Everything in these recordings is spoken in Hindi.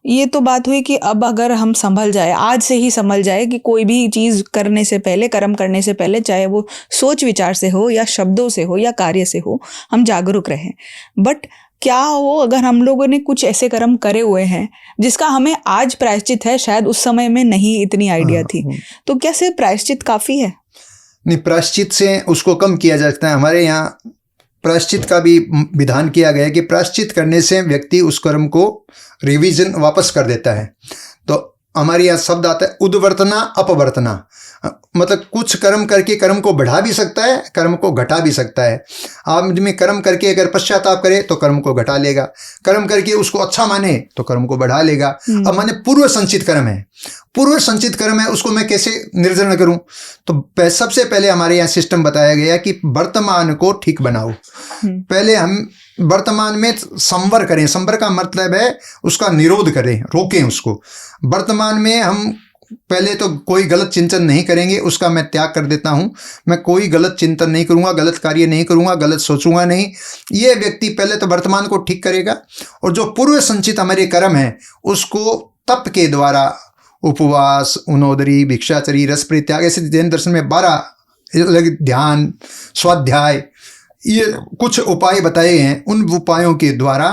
ये तो बात हुई कि अब अगर हम संभल जाए, आज से ही संभल जाए कि कोई भी चीज़ करने से पहले, कर्म करने से पहले, चाहे वो सोच विचार से हो या शब्दों से हो या कार्य से हो, हम जागरूक रहें। बट क्या हो अगर हम लोगों ने कुछ ऐसे कर्म करे हुए हैं जिसका हमें आज प्रायश्चित है, शायद उस समय में नहीं इतनी आइडिया थी, तो क्या सिर्फ प्रायश्चित काफ़ी है? नहीं, प्रायश्चित से उसको कम किया जा सकता है। हमारे यहाँ प्रायश्चित का भी विधान किया गया है कि प्रायश्चित करने से व्यक्ति उस कर्म को रिवीजन वापस कर देता है। तो हमारे यहाँ शब्द आता है उद्वर्तना अपवर्तना, मतलब कुछ कर्म करके कर्म को बढ़ा भी सकता है, कर्म को घटा भी सकता है। आदमी कर्म करके अगर पश्चाताप करे तो कर्म को घटा लेगा, कर्म करके उसको अच्छा माने तो कर्म को बढ़ा लेगा। अब माने पूर्व संचित कर्म है, पूर्व संचित कर्म है, उसको मैं कैसे निर्जन करूं? तो सबसे पहले हमारे यहाँ सिस्टम बताया गया कि वर्तमान को ठीक बनाओ। पहले हम वर्तमान में संवर करें। संवर का मतलब है उसका निरोध करें, रोकें उसको। वर्तमान में हम पहले तो कोई गलत चिंतन नहीं करेंगे, उसका मैं त्याग कर देता हूं। मैं कोई गलत चिंतन नहीं करूंगा, गलत कार्य नहीं करूंगा, गलत सोचूंगा नहीं। ये व्यक्ति पहले तो वर्तमान को ठीक करेगा, और जो पूर्व संचित हमारे कर्म है उसको तप के द्वारा, उपवास, उनोदरी, भिक्षाचरी, रस परित्याग, ऐसे जैन दर्शन में 12 ध्यान, स्वाध्याय, ये कुछ उपाय बताए हैं। उन उपायों के द्वारा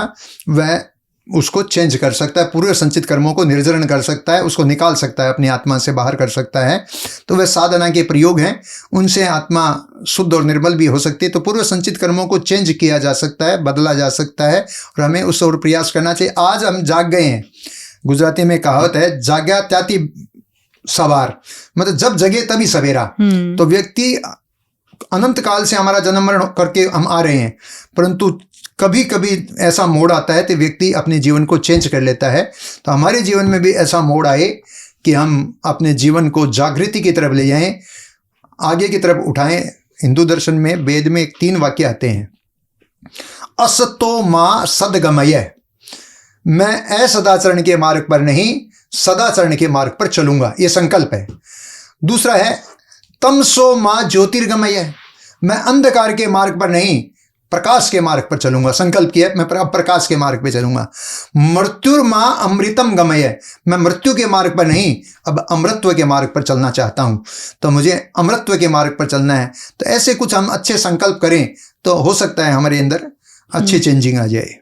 वह उसको चेंज कर सकता है, पूर्व संचित कर्मों को निर्जरण कर सकता है, उसको निकाल सकता है, अपनी आत्मा से बाहर कर सकता है। तो वह साधना के प्रयोग हैं, उनसे आत्मा शुद्ध और निर्मल भी हो सकती है। तो पूर्व संचित कर्मों को चेंज किया जा सकता है, बदला जा सकता है, और हमें उस ओर प्रयास करना चाहिए। आज हम जाग गए हैं, गुजराती में कहावत है जाग्या त्याती सवार, मतलब जब जगे तभी सवेरा। तो व्यक्ति अनंत काल से हमारा जन्म मरण करके हम आ रहे हैं, परंतु कभी कभी ऐसा मोड़ आता है तो व्यक्ति अपने जीवन को चेंज कर लेता है। तो हमारे जीवन में भी ऐसा मोड़ आए कि हम अपने जीवन को जागृति की तरफ ले जाएं, आगे की तरफ उठाएं। हिंदू दर्शन में, वेद में 3 वाक्य आते हैं, असतो मां सदगमय, मैं असदाचरण के मार्ग पर नहीं सदाचरण के मार्ग पर चलूंगा, ये संकल्प है। दूसरा है तमसो मां ज्योतिर्गमय, मैं अंधकार के मार्ग पर नहीं प्रकाश के मार्ग पर चलूंगा, संकल्प किया मैं प्रकाश के मार्ग पर चलूंगा। मृत्युर्मा अमृतम गमय, मैं मृत्यु के मार्ग पर नहीं अब अमृतत्व के मार्ग पर चलना चाहता हूं, तो मुझे अमृतत्व के मार्ग पर चलना है। तो ऐसे कुछ हम अच्छे संकल्प करें तो हो सकता है हमारे अंदर अच्छी चेंजिंग आ जाए।